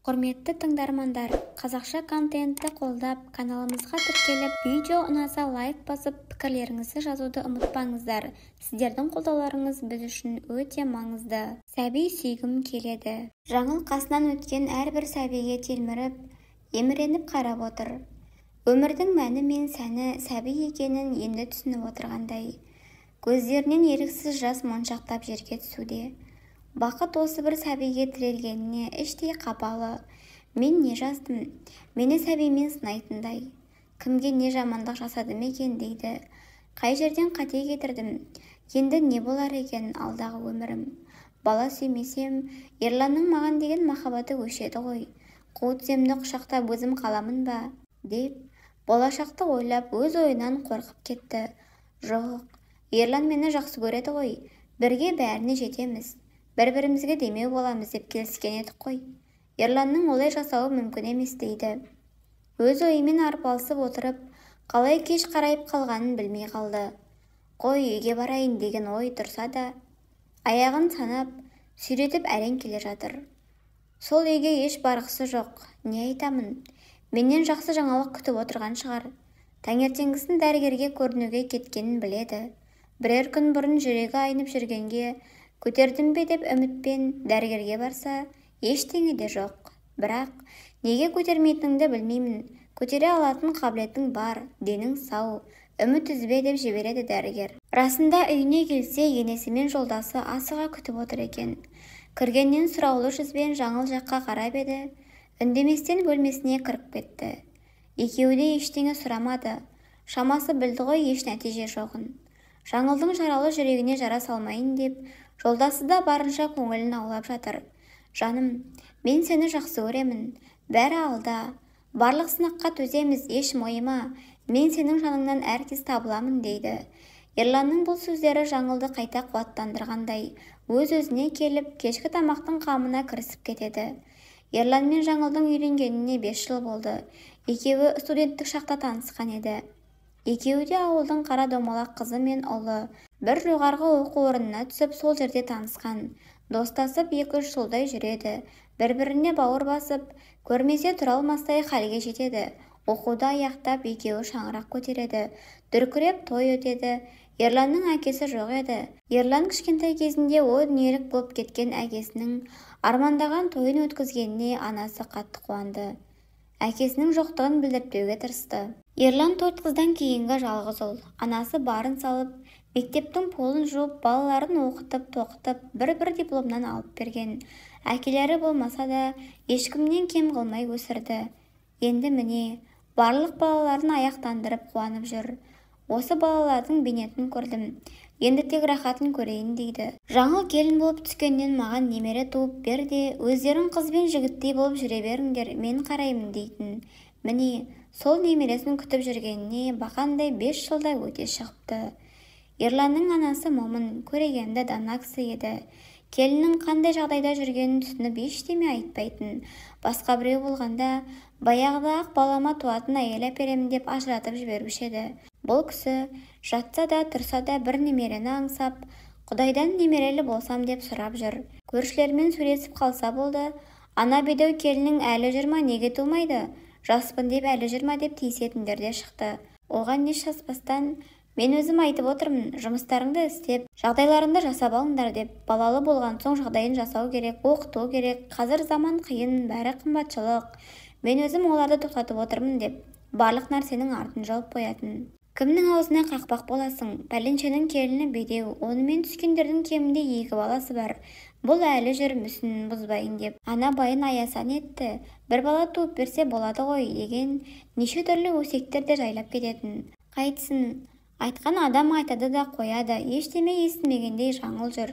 Құрметті тыңдармандар, қазақша контентті қолдап, каналымызға тіркеліп, видео ұнаса лайк басып, пікірлеріңізді жазуды ұмытпаңыздар. Сіздердің қолдауларыңыз біз үшін өте маңызды. Сәби сүйгім келеді. Жаңыл қасынан өткен әрбір сәбиге телміріп, еміреніп қарап отыр. Өмірдің мәні мен сәні сәби екенін енді түсініп отырғандай. Көздерінен еріксіз жас моншақтап жерге түсуде. Бақыт осы бір сәбиге тірелгеніне іштей қапалы. Мен не жаздым? Мені сәбимен сынайтындай. Кімге не жамандық жасадым екен дейді. Қай жерден қате кетірдім? Енді не болар екен алдағы өмірім? Бала сүймесем, Ерланның маған деген махаббаты өшеді ғой. Қу тіземді құшақтап өзім қаламын ба? Деп, болашақты ойлап өз ойынан қорқып кетті. Жоқ, Ерлан мені жақсы көреді ғой. Бірге бәріне жетеміз. Бір-бірімізге демеу боламыз деп келіскен едік қой. Ерланның олай жасауы мүмкін емес дейді. Өз ойымен арпалысып отырып, қалай кеш қарайып қалғанын білмей қалды. Қой үйге барайын деген ой тұрса да, аяғын санап, сүйретіп әрең келе жатыр. Сол үйге еш барғысы жоқ. Не айтамын? Менен жақсы жаңалық күтіп отырған шығар. Таңертеңгісін дәрігерге көрінуге кеткенін біледі. Бірер күн бұрын жүрегі айнып жүргенге көтердім бе деп үмітпен дәрігерге барса, ештеңе де жоқ. Бірақ неге көтермейтініңді білмеймін. Көтере алатын қабілетің бар, денің сау, үміт үзбе деп жібереді дәрігер. Расында үйіне келсе, енесі мен жолдасы асыға күтіп отыр екен. Кіргеннен сұраулы жүзбен Жаңыл жаққа қарап еді, үндеместен бөлмесіне кіріп кетті. Екеуі де ештеңе сұрамады. Шамасы білді ғой еш нәтиже жоғын. Жаңылдың жаралы жүрегіне жара салмайын деп, жолдасы да барынша көңілін аулап жатыр. Жаным, мен сені жақсы көремін. Бәрі алда. Барлық сынаққа төземіз, еш мойыма. Мен сенің жаныңнан әркез табыламын дейді. Ерланның бұл сөздері Жаңылды қайта қуаттандырғандай, өз-өзіне келіп, кешкі тамақтың қамына кірісіп кетеді. Ерлан мен Жаңылдың үйленгеніне 5 жыл болды. Екеуі студенттік шақта танысқан еді. Екеуі де ауылдың қара домалақ қызы мен ұлы. Бір жоғарғы оқу орнына түсіп сол жерде танысқан. Достасып 2-3 жылдай жүреді. Бір-біріне бауыр басып, көрмесе тұра алмастай халге жетеді. Оқуды аяқтап екеуі шаңырақ көтереді. Дүркіреп той өтеді. Ерланның әкесі жоқ еді. Ерлан кішкентай кезінде о дүниелік болып кеткен әкесінің армандаған тойын өткізгеніне анасы қатты қуанды. Әкесінің жоқтығын білдіртпеуге тырысты. Ерлан 4 қыздан кейінгі жалғыз ұл. Анасы барын салып, мектептің полын жуып, балаларын оқытып, тоқытып, бір-бір дипломнан алып берген. Әкелері болмаса да, ешкімнен кем қылмай өсірді. Енді міне, барлық балаларын аяқтандырып қуанып жүр. Осы балалардың бейнетін көрдім. Енді тек рахатын көрейін дейді. Жаңыл келін болып түскеннен маған немере туып бер де, өздерің қыз бен жігіттей болып жүре беріңдер, мен қараймын дейтін. Міне, сол немересін күтіп жүргеніне бақандай 5 жылда өте шығыпты. Ерланның анасы момын, көрегенді дана кісі еді. Келіннің қандай жағдайда жүргенін түсініп ештеме айтпайтын. Басқа біреу болғанда, баяғыда-ақ балама туатын әйел әперемін деп ажыратып жіберуші еді. Бұл кісі жатса да тұрса да бір немерені аңсап, Құдайдан немерелі болсам деп сұрап жүр. Көршілермен сөйлесіп қалса болды. Ана бедеу келінің әлі жүр ма, неге тумайды? Жаспын деп әлі жүр ма деп тиісетіндер де шықты. Оған не шаспастан, мен өзім айтып отырмын, жұмыстарыңды істеп, жағдайларыңды жасап алыңдар деп. Балалы болған соң жағдайын жасау керек, оқыту керек. Қазір заман қиын, бәрі қымбатшылық. Мен өзім оларды тоқтатып отырмын деп, барлық нәрсенің артын жауып қоятын. Кімнің аузына қақпақ боласың? Пәленшенің келіні бедеу, онымен түскендердің кемінде 2 баласы бар. Бұл әлі жүр, мүсінін бұзбайын деп. Ана байын аясан етті. Бір бала туып берсе болады ғой деген неше түрлі өсектер де жайлап кететін. Қайтсын, айтқан адам айтады да қояды. Ештеме естімегендей Жаңыл жүр.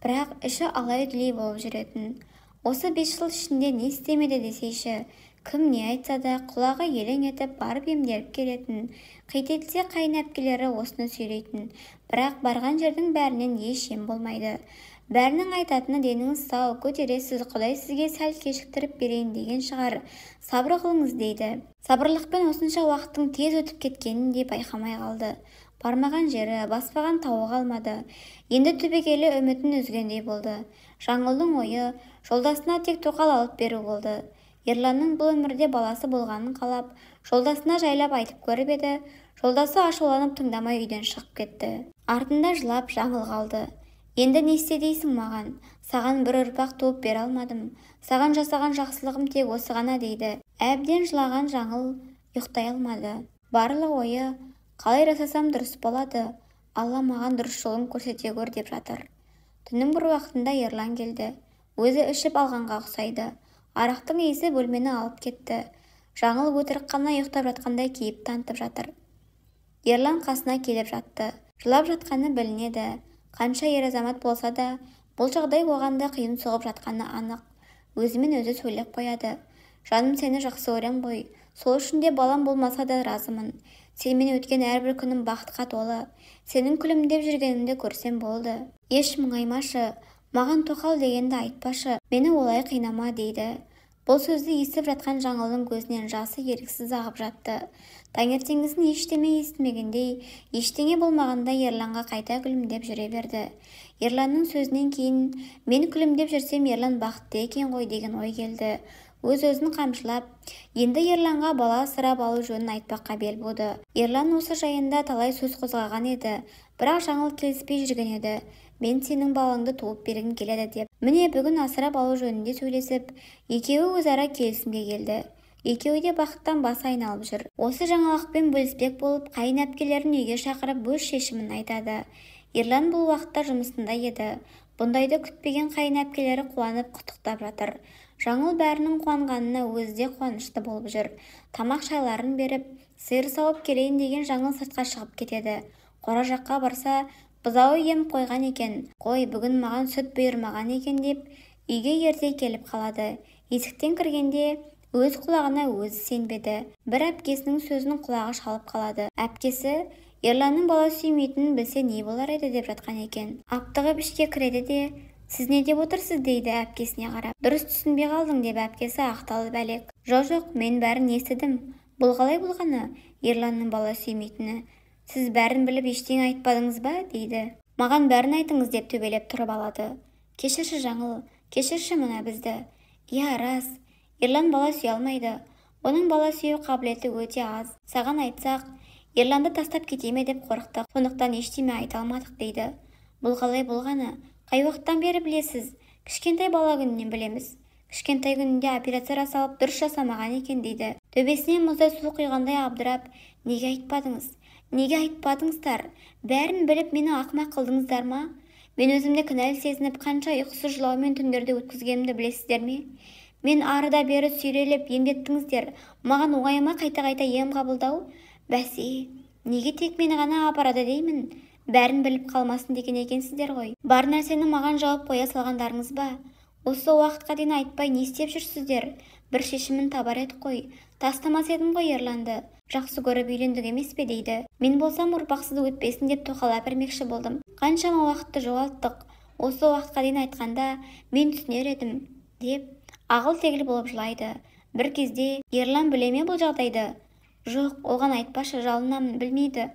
Бірақ іші алай-дүлей болып жүретін. Осы 5 жыл ішінде не істемеді десейші. Кім не айтса да құлағы елең етіп барып емделіп келетін. Қайтетсе қайын әпкелері осыны сөйлейтін. Бірақ барған жердің бәрінен еш ем болмайды. Бәрінің айтатыны деніңіз сау, көтересіз, Құдай сізге сәл кешіктіріп берейін деген шығар. Сабыр қылыңыз дейді. Сабырлықпен осынша уақыттың тез өтіп кеткенін де байқамай қалды. Бармаған жері, баспаған тауы қалмады. Енді түбегейлі үмітін үзгендей болды. Жаңылдың ойы жолдасына тек тоқал алып беру болды. Ерланның бұл өмірде баласы болғанын қалап, жолдасына жайлап айтып көріп еді, жолдасы ашуланып тыңдамай үйден шығып кетті. Артында жылап жаңыл қалды. Енді не істе дейсің маған? Саған бір ұрпақ туып бере алмадым. Саған жасаған жақсылығым тек осы ғана дейді. Әбден жылаған жаңыл ұйықтай алмады. Барлық ойы, қалай жасасам дұрыс болады? Алла маған дұрыс жолын көрсете көр деп жатыр. Түннің бір уақытында Ерлан келді. Өзі ішіп алғанға ұқсайды. Арақтың иісі бөлмені алып кетті. Жаңыл өтірік қана ұйықтап жатқандай кейіп танытып жатыр. Ерлан қасына келіп жатты. Жылап жатқаны білінеді. Қанша ер азамат болса да, бұл жағдай оғанда қиын соғып жатқаны анық. Өзімен өзі сөйлеп қояды. Жаным, сені жақсы көрем ғой. Сол үшін де балам болмаса да разымын. Сенімен өткен әрбір күнім бақытқа толы. Сенің күлімдеп жүргеніңді көрсем болды. Еш мұңаймашы, маған тоқал дегенді айтпашы, мені олай қинама дейді. Бұл сөзді естіп жатқан жаңылдың көзінен жасы еріксіз ағып жатты. Таңертеңгісін ештеме естімегендей, ештеңе болмағандай Ерланға қайта күлімдеп жүре берді. Ерланның сөзінен кейін, мен күлімдеп жүрсем Ерлан бақытты екен ғой деген ой келді. Өз-өзін қамшылап, енді Ерланға бала асырап алу жөнін айтпаққа бел буды. Ерлан осы жайында талай сөз қозғаған еді, бірақ жаңыл келіспей жүрген еді. Мен сенің балаңды туып бергім келеді деп. Міне бүгін асырап алу жөнінде сөйлесіп, екеуі өзара келісімге келді. Екеуі де бақыттан басы айналып жүр. Осы жаңалықпен бөліспек болып, қайын әпкелерін үйге шақырып өз шешімін айтады. Ерлан бұл уақытта жұмысында еді. Бұндайды күтпеген қайын әпкелері қуанып құттықтап жатыр. Жаңыл бәрінің қуанғанына өзі де қуанышты болып жүр. Тамақ шайларын беріп, сиыр сауып келейін деген Жаңыл сыртқа шығып кетеді. Қора жаққа барса, бұзауы ем қойған екен. Қой, бүгін маған сүт бұйырмаған екен деп, үйге ерте келіп қалады. Есіктен кіргенде өз құлағына өзі сенбеді. Бір әпкесінің сөзінің құлағы шалып қалады. Әпкесі Ерланның бала сүймейтінін білсе не болар еді деп жатқан екен. Аптығып ішке кіреді де, сіз не деп отырсыз дейді әпкесіне қарап. Дұрыс түсінбей қалдың деп әпкесі ақталып әлек. Жоқ, мен бәрін естідім. Бұл қалай болғаны? Ерланның бала сүймейтіні. Сіз бәрін біліп ештеңе айтпадыңыз ба дейді. Маған бәрін айтыңыз деп төбелеп тұрып алады. Кешірші Жаңыл, кешірші мына бізді. Иә, рас. Ерлан бала сүйе алмайды. Оның бала сүю қабілеті өте аз. Саған айтсақ, Ерланды тастап кетеме деп қорықтық. Сондықтан ештеме айта алмадық дейді. Бұл қалай болғаны? Қай уақыттан бері білесіз? Кішкентай бала күнінен білеміз. Кішкентай күнінде операция жасалып дұрыс жасамаған екен дейді. Төбесіне мұздай су құйғандай абдырап, неге айтпадыңыз? Неге айтпадыңыздар? Бәрін біліп мені ақымақ қылдыңыздар ма? Мен өзімді кінәлі сезініп қанша ұйқысыз жылаумен түндерді өткізгенімді білесіздер ме? Мен арыда бері сүйрелеп емдеттіңіздер. Маған оңай ма қайта-қайта ем қабылдау? Бәсе, неге тек мені ғана апарады деймін? Бәрін біліп қалмасын деген екенсіздер ғой. Бар нәрсені маған жауап қоя салғандарыңыз ба? Осы уақытқа дейін айтпай не істеп жүрсіздер? Бір шешімін табар еді қой. Тастамас едім ғой Ерланды. Жақсы көріп үйлендік емес пе дейді. Мен болсам ұрпақсыз өтпесін деп тоқалап бермекші болдым. Қаншама уақытты жоғалттық. Осы уақытқа дейін айтқанда мен түсінер едім деп ағыл-тегіл болып жылайды. Бір кезде Ерлан біле ме бұл жағдайды? Жоқ, оған айтпашы, жалынамын, білмейді.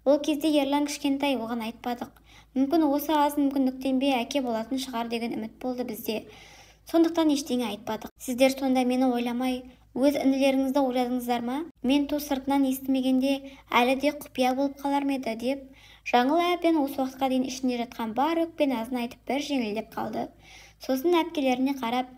Ол кезде Ерлан кішкентай, оған айтпадық. Мүмкін осы аз мүмкіндіктен бе әке болатын шығар деген үміт болды бізде. Сондықтан ештеңе айтпадық. Сіздер сонда мені ойламай, өз інілеріңізді ойладыңыздар ма? Мен ту сыртынан естімегенде әлі де құпия болып қалар ма еді деп, Жаңыл әбден осы уақытқа дейін ішінде жатқан бар өкпен азын айтып бір жеңілдеп қалды. Сосын әпкелеріне қарап,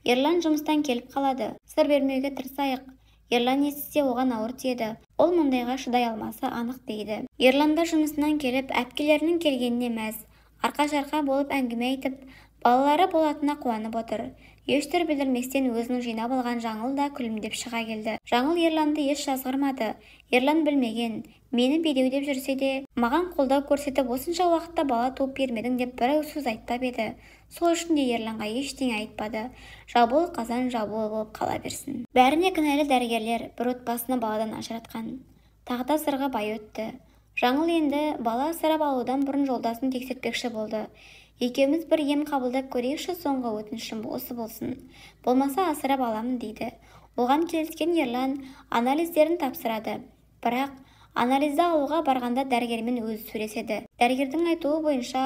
Ерлан жұмыстан келіп қалады. Сыр бермеуге тырысайық. Ерлан естісе оған ауыр тиеді. Ол мұндайға шыдай алмасы анық дейді. Ерлан да жұмысынан келіп, әпкелерінің келгеніне мәз. Арқа-жарқа болып әңгіме айтып, балалары болатынына қуанып отыр. Ештір білдірместен өзінің жинап алған Жаңыл да күлімдеп шыға келді. Жаңыл Ерланды еш жазғырмады. Ерлан білмеген, мені бедеу деп жүрсе де, маған қолдау көрсетіп осынша уақытта бала туып бермедің деп бір сөз айтпап еді. Сол үшін де Ерланға ештеңе айтпады. Жабулы қазан жабулы болып қала берсін. Бәріне кінәлі дәрігерлер бір отбасыны баладан ажыратқан. Тағы да сырға бай өтті. Жаңыл енді бала асырап алудан бұрын жолдасын тексертпекші болды. Екеуміз бір ем қабылдап көрейікші, соңғы өтінішім осы болсын. Болмаса асырап аламын дейді. Оған келіскен Ерлан анализдерін тапсырады. Бірақ Анализді алуға барғанда дәрігермен өзі сөйлеседі. Дәрігердің айтуы бойынша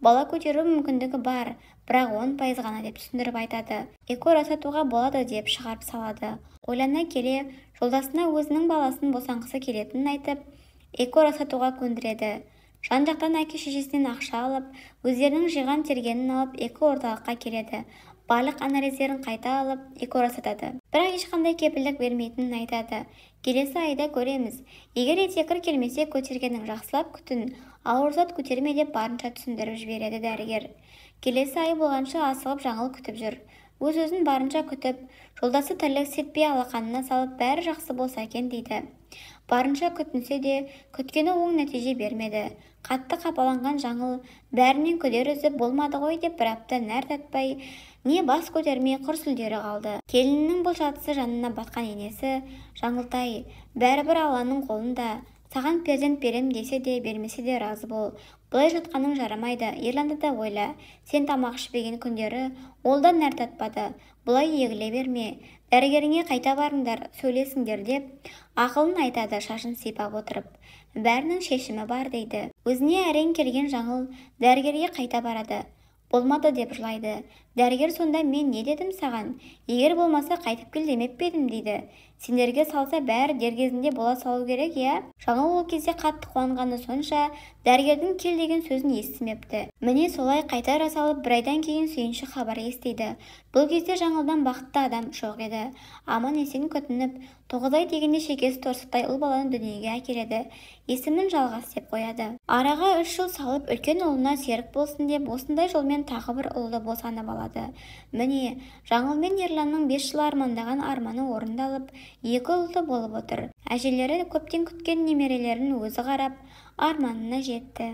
бала көтеру мүмкіндігі бар, бірақ 10% ғана деп түсіндіріп айтады. Эко жасатуға болады деп шығарып салады. Ойлана келе, жолдасына өзінің баласын босанғысы келетінін айтып, эко жасатуға көндіреді. Жан-жақтан әке-шешесінен ақша алып, өздерінің жиған тергенін алып, эко орталыққа келеді. Барлық анализдерін қайта алып, эко жасатады. Бірақ ешқандай кепілдік бермейтінін айтады. Келесі айда көреміз. Егер етекір келмесе, көтергенің жақсылап күтін, ауыр зат көтерме деп барынша түсіндіріп жібереді дәрігер. Келесі ай болғанша асығып жаңыл күтіп жүр. Өз-өзін барынша күтіп, жолдасы тірлік сетпей алақанына салып, бәрі жақсы болса екен дейді. Барынша күтінсе де, күткені оң нәтиже бермеді. Қатты қапаланған жаңыл бәрінен күдер үзіп болмады ғой деп бір апта нәр татпай, не бас көтермей құр сүлдері қалды. Келінінің бұл жатысы жанына батқан енесі, жаңылтай, бәрібір Алланың қолында, саған перзент берем десе де, бермесе де разы бол. Бұлай жатқаның жарамайды, Ерланды да ойла. Сен тамақ ішпеген күндері, ол да нәр татпады. Бұлай егіле берме. Дәрігеріңе қайта барыңдар, сөйлесіңдер деп, ақылын айтады шашын сипап отырып. Бәрінің шешімі бар дейді. Өзіне әрең келген жаңыл дәрігерге қайта барады. Болмады деп жылайды. Дәрігер сонда мен не дедім саған? Егер болмаса қайтып кел демеп педім дейді. Сендерге салса бәрі дергезінде бола салу керек, я? Жаңыл ол кезде қатты қуанғаны сонша дәрігердің кел деген сөзін естімепті. Міне солай қайта жасалып бір айдан кейін сүйінші хабар естиді. Бұл кезде жаңылдан бақытты адам жоқ еді. Аман есен күтініп, 9 ай дегенде шекесі торсықтай ұл баланы дүниеге әкеледі. Есімін Жалғас деп қояды. Араға 3 жыл салып үлкен ұлына серік болсын деп осындай жолмен тағы бір ұлды босанып алады. Міне, Жаңыл мен Ерланның 5 жыл армандаған арманы орындалып, 2 ұлды болып отыр. Әжелері көптен күткен немерелерін өзі қарап, арманына жетті.